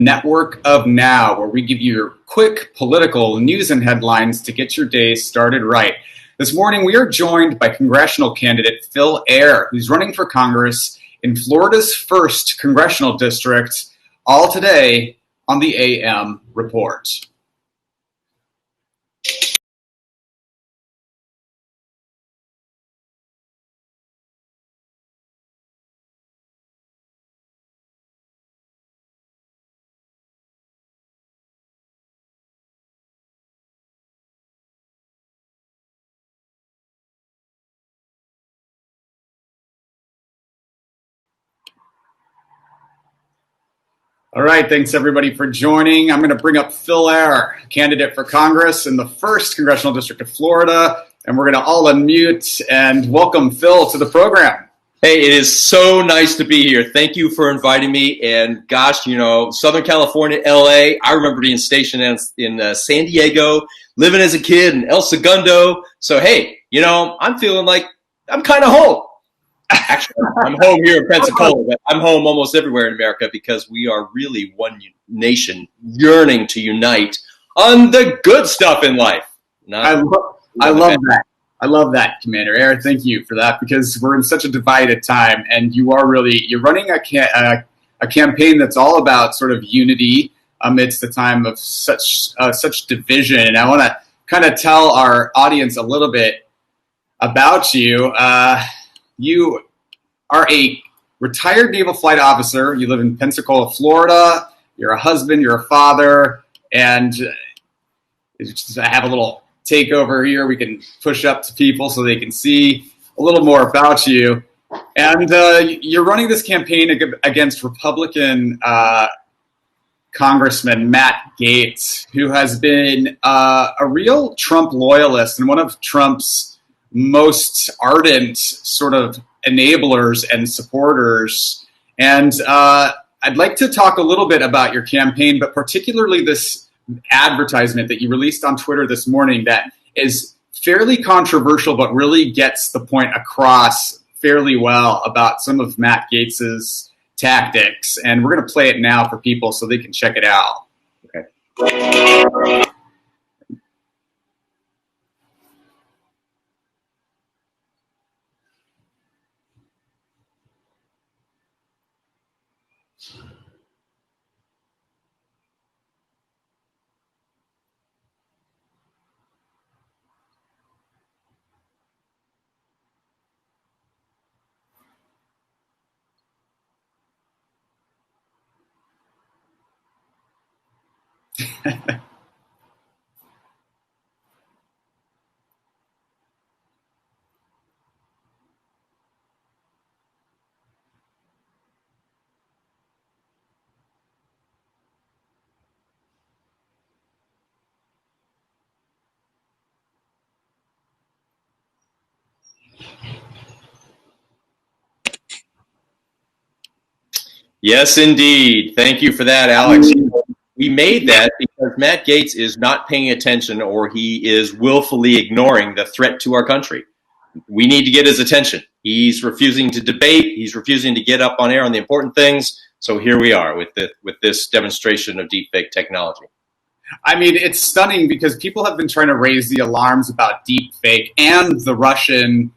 network of now, where we give you your quick political news and headlines to get your day started right. This morning, we are joined by congressional candidate Phil Ayer, who's running for Congress in Florida's 1st congressional district, all today on the AM Report. All right, thanks everybody for joining. I'm going to bring up Phil Ayer, candidate for Congress in the 1st Congressional District of Florida, and we're going to all unmute and welcome Phil to the program. Hey, it is so nice to be here. Thank you for inviting me. And gosh, you know, Southern California, LA, I remember being stationed in San Diego, living as a kid in El Segundo. So, hey, you know, I'm feeling like I'm kind of home. Actually, I'm home here in Pensacola, but I'm home almost everywhere in America because we are really one nation yearning to unite on the good stuff in life. I love that. I love that, Commander Ayer. Thank you for that, because we're in such a divided time, and you're running a campaign that's all about sort of unity amidst a time of such division. And I want to kind of tell our audience a little bit about you. You are a retired naval flight officer. You live in Pensacola, Florida. You're a husband. You're a father, and I have a little takeover here. We can push up to people so they can see a little more about you. And you're running this campaign against Republican Congressman Matt Gaetz, who has been a real Trump loyalist and one of Trump's most ardent sort of enablers and supporters. And I'd like to talk a little bit about your campaign, but particularly this advertisement that you released on Twitter this morning that is fairly controversial, but really gets the point across fairly well about some of Matt Gaetz's tactics. And we're going to play it now for people so they can check it out. Okay. Yes, indeed. Thank you for that, Alex. We made that because Matt Gaetz is not paying attention, or he is willfully ignoring the threat to our country. We need to get his attention. He's refusing to debate. He's refusing to get up on air on the important things. So here we are with this demonstration of deepfake technology. I mean, it's stunning because people have been trying to raise the alarms about deepfake and the Russian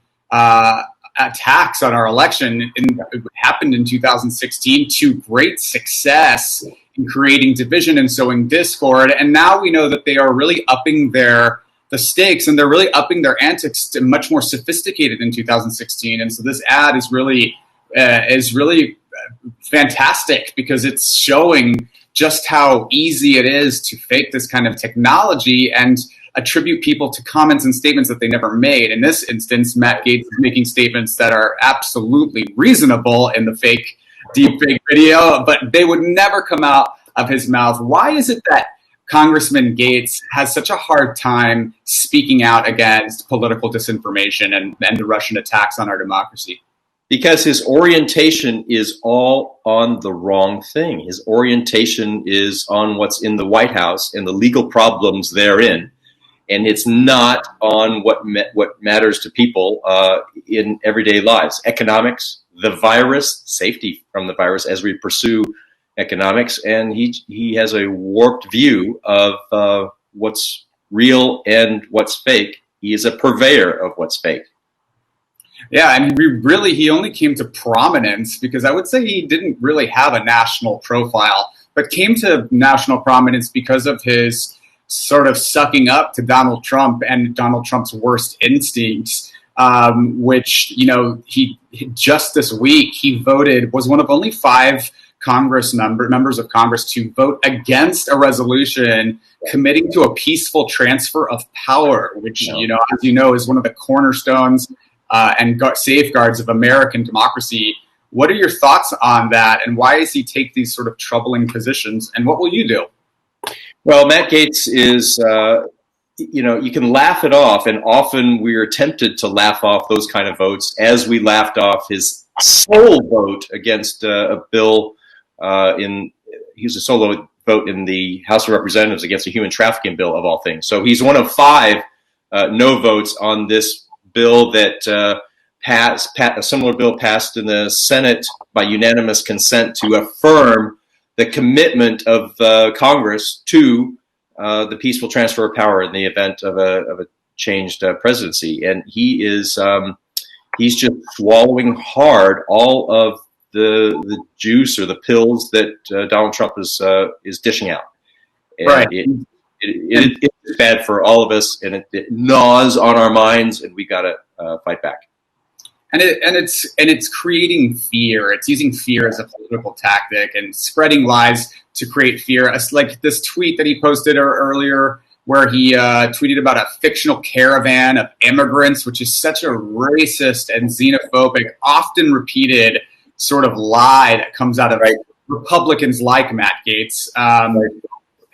attacks on our election. It happened in 2016 to great success in creating division and sowing discord. And now we know that they are really upping the stakes, and they're really upping their antics to much more sophisticated in 2016. And so this ad is really fantastic because it's showing just how easy it is to fake this kind of technology and attribute people to comments and statements that they never made. In this instance, Matt Gaetz is making statements that are absolutely reasonable in the fake deepfake video, but they would never come out of his mouth. Why is it that Congressman Gaetz has such a hard time speaking out against political disinformation and the Russian attacks on our democracy? Because his orientation is all on the wrong thing. His orientation is on what's in the White House and the legal problems therein. And it's not on what matters to people in everyday lives. Economics, the virus, safety from the virus as we pursue economics, and he has a warped view of what's real and what's fake. He is a purveyor of what's fake. Yeah, and he only came to prominence because I would say he didn't really have a national profile, but came to national prominence because of his sort of sucking up to Donald Trump and Donald Trump's worst instincts, which, he just this week, he was one of only 5 members of Congress to vote against a resolution committing to a peaceful transfer of power, which, as you know, is one of the cornerstones and safeguards of American democracy. What are your thoughts on that, and why does he take these sort of troubling positions, and what will you do? Well, Matt Gaetz is, you can laugh it off, and often we are tempted to laugh off those kind of votes, as we laughed off his sole vote against a bill he was a solo vote in the House of Representatives against a human trafficking bill, of all things. So he's one of 5 no votes on this bill that a similar bill passed in the Senate by unanimous consent to affirm the commitment of Congress to the peaceful transfer of power in the event of a changed presidency. And he's just swallowing hard all of the juice or the pills that Donald Trump is dishing out. And right. It's bad for all of us, and it gnaws on our minds, and we got to fight back. And it's creating fear. It's using fear as a political tactic and spreading lies to create fear. It's like this tweet that he posted earlier, where he tweeted about a fictional caravan of immigrants, which is such a racist and xenophobic, often repeated sort of lie that comes out of Republicans like Matt Gaetz.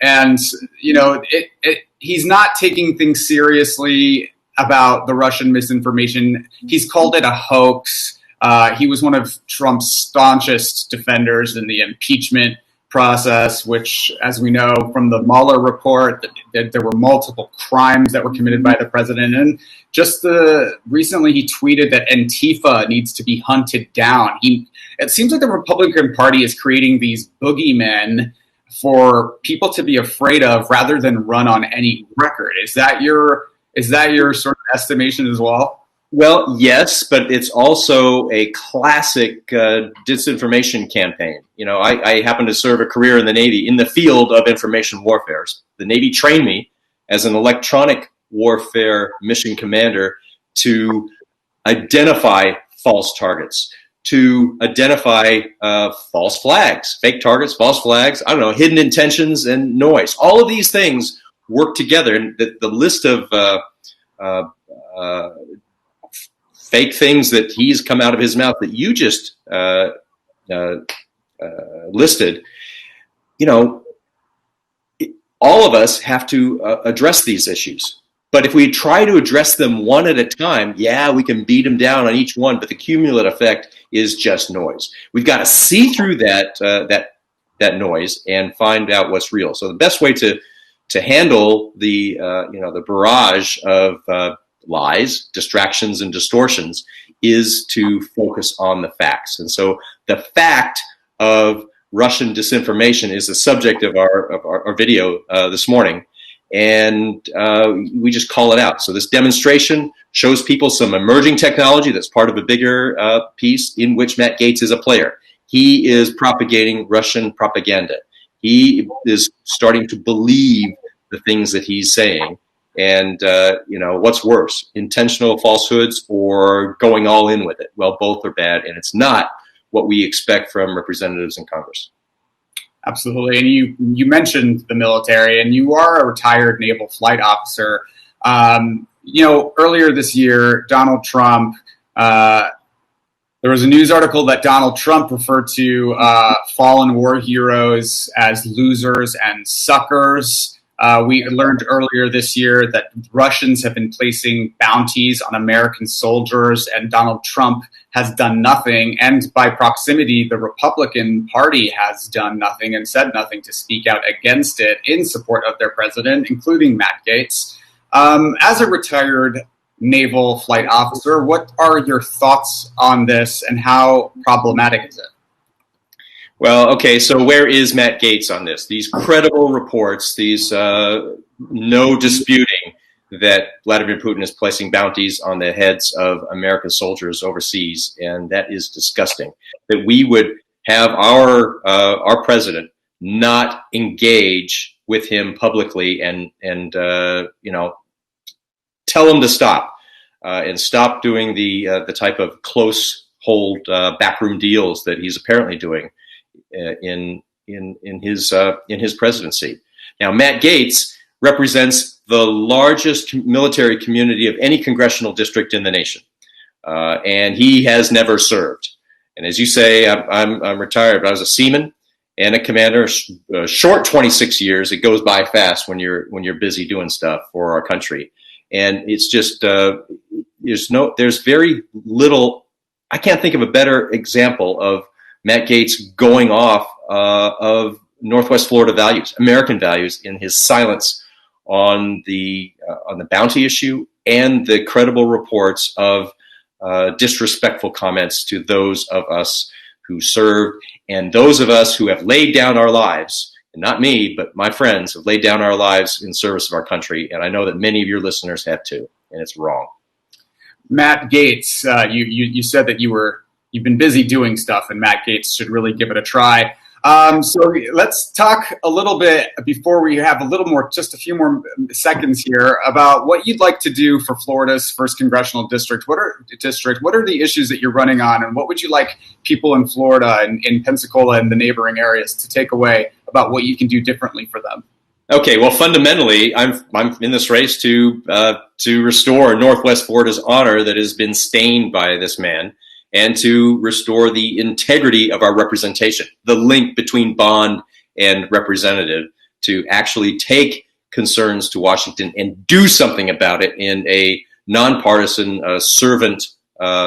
And, he's not taking things seriously about the Russian misinformation. He's called it a hoax. He was one of Trump's staunchest defenders in the impeachment process, which, as we know from the Mueller report, that there were multiple crimes that were committed by the president. And just recently he tweeted that Antifa needs to be hunted down. It seems like the Republican Party is creating these boogeymen for people to be afraid of rather than run on any record. Is that your sort of estimation as well? Well, yes, but it's also a classic disinformation campaign. I happen to serve a career in the Navy in the field of information warfare. The Navy trained me as an electronic warfare mission commander to identify false targets, to identify false flags, fake targets, false flags, hidden intentions and noise. All of these things work together. And the list of fake things that he's come out of his mouth that you just listed, all of us have to address these issues. But if we try to address them one at a time, we can beat them down on each one, but the cumulative effect is just noise. We've got to see through that noise and find out what's real. So the best way to handle the barrage of lies, distractions, and distortions is to focus on the facts. And so the fact of Russian disinformation is the subject of our video this morning. And we just call it out. So this demonstration shows people some emerging technology that's part of a bigger piece in which Matt Gaetz is a player. He is propagating Russian propaganda. He is starting to believe the things that he's saying. And, what's worse, intentional falsehoods or going all in with it? Well, both are bad, and it's not what we expect from representatives in Congress. Absolutely. And you mentioned the military, and you are a retired naval flight officer. Earlier this year, Donald Trump, there was a news article that Donald Trump referred to fallen war heroes as losers and suckers. We learned earlier this year that Russians have been placing bounties on American soldiers, and Donald Trump has done nothing. And by proximity, the Republican Party has done nothing and said nothing to speak out against it in support of their president, including Matt Gaetz. As a retired naval flight officer, what are your thoughts on this, and how problematic is it? Well, okay, so where is Matt Gaetz on this? These credible reports, these no disputing that Vladimir Putin is placing bounties on the heads of American soldiers overseas, and that is disgusting. That we would have our president not engage with him publicly and tell him to stop and stop doing the type of close hold backroom deals that he's apparently doing in his presidency. Now, Matt Gaetz represents the largest military community of any congressional district in the nation, and he has never served. And as you say, I'm retired, but I was a seaman and a commander. Short 26 years. It goes by fast when you're busy doing stuff for our country. And it's just there's very little. I can't think of a better example of Matt Gaetz going off of Northwest Florida values, American values, in his silence on the bounty issue and the credible reports of disrespectful comments to those of us who served and those of us who have laid down our lives. And not me, but my friends have laid down our lives in service of our country. And I know that many of your listeners have too, and it's wrong. Matt Gaetz, you said that you've been busy doing stuff, and Matt Gaetz should really give it a try. So let's talk a little bit before we have just a few more seconds here about what you'd like to do for Florida's first congressional district. What are the issues that you're running on, and what would you like people in Florida and in Pensacola and the neighboring areas to take away about what you can do differently for them? Okay, well, fundamentally, I'm in this race to restore Northwest Florida's honor that has been stained by this man, and to restore the integrity of our representation, the link between bond and representative, to actually take concerns to Washington and do something about it in a nonpartisan servant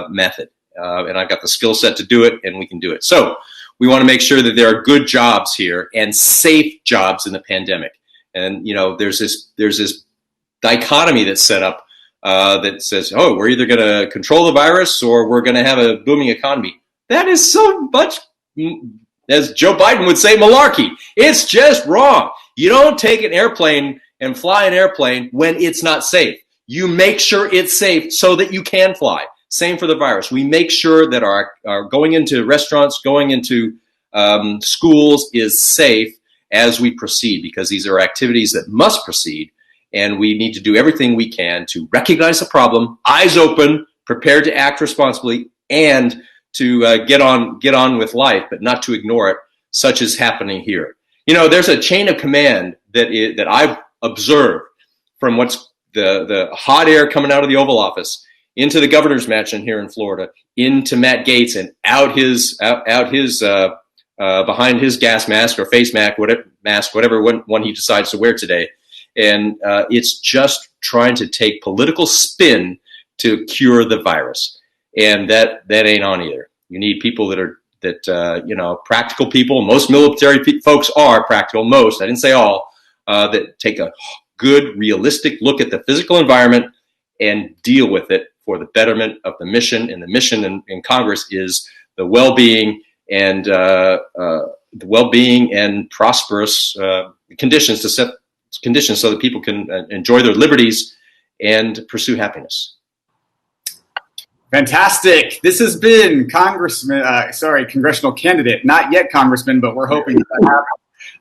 method. And I've got the skill set to do it, and we can do it. So we want to make sure that there are good jobs here and safe jobs in the pandemic. And, there's this dichotomy that's set up that says, oh, we're either going to control the virus or we're going to have a booming economy. That is so much, as Joe Biden would say, malarkey. It's just wrong. You don't take an airplane and fly an airplane when it's not safe. You make sure it's safe so that you can fly. Same for the virus. We make sure that our going into restaurants, going into schools is safe as we proceed, because these are activities that must proceed. And we need to do everything we can to recognize the problem, eyes open, prepared to act responsibly, and to get on with life, but not to ignore it, such as happening here. There's a chain of command that I've observed from what's the hot air coming out of the Oval Office into the governor's mansion here in Florida, into Matt Gaetz, and out his behind his gas mask or face mask, whatever one he decides to wear today. And it's just trying to take political spin to cure the virus, and that ain't on either. You need people that practical people. Most military folks are practical. Most, I didn't say all, that take a good, realistic look at the physical environment and deal with it for the betterment of the mission. And the mission in Congress is the well-being and prosperous conditions to set conditions so that people can enjoy their liberties and pursue happiness. Fantastic. This has been congressional candidate, not yet congressman, but we're hoping to have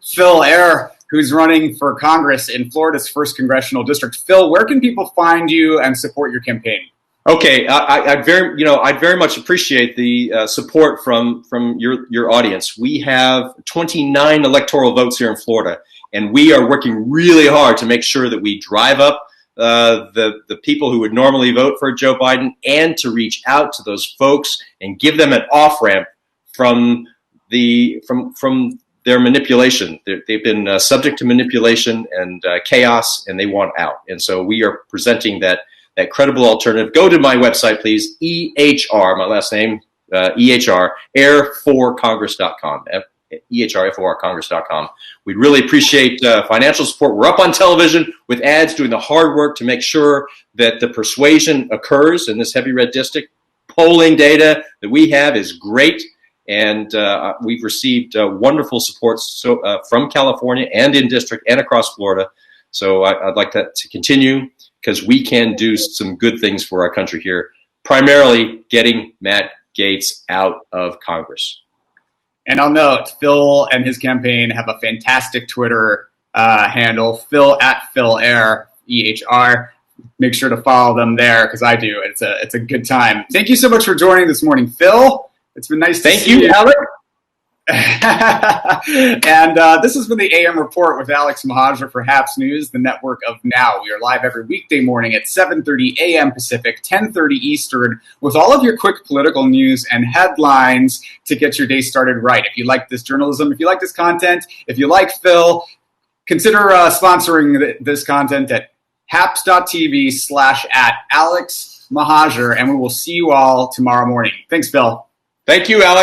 Phil Ayer, who's running for Congress in Florida's first congressional district. Phil, where can people find you and support your campaign? Okay, I'd very much appreciate the support from your audience. We have 29 electoral votes here in Florida, and we are working really hard to make sure that we drive up the people who would normally vote for Joe Biden, and to reach out to those folks and give them an off-ramp from their manipulation. They've been subject to manipulation and chaos, and they want out. And so we are presenting that credible alternative. Go to my website, please, EHR, my last name, EHR, air4congress.com, EHR4congress.com. We'd really appreciate financial support. We're up on television with ads, doing the hard work to make sure that the persuasion occurs in this heavy red district. Polling data that we have is great, And we've received wonderful support from California and in district and across Florida. So I'd like that to continue, because we can do some good things for our country here, primarily getting Matt Gaetz out of Congress. And I'll note, Phil and his campaign have a fantastic Twitter handle, Phil at Phil Air, EHR. Make sure to follow them there, because I do. It's a good time. Thank you so much for joining this morning, Phil. It's been nice to see you. Thank you, Alex. And this has been the AM Report with Alex Mahajer for Haps News, the network of Now. We are live every weekday morning at 7:30 a.m. Pacific, 10:30 Eastern, with all of your quick political news and headlines to get your day started right. If you like this journalism, if you like this content, if you like Phil, consider sponsoring this content at haps.tv/@Alex Mahajer, and we will see you all tomorrow morning. Thanks, Phil. Thank you, Alex.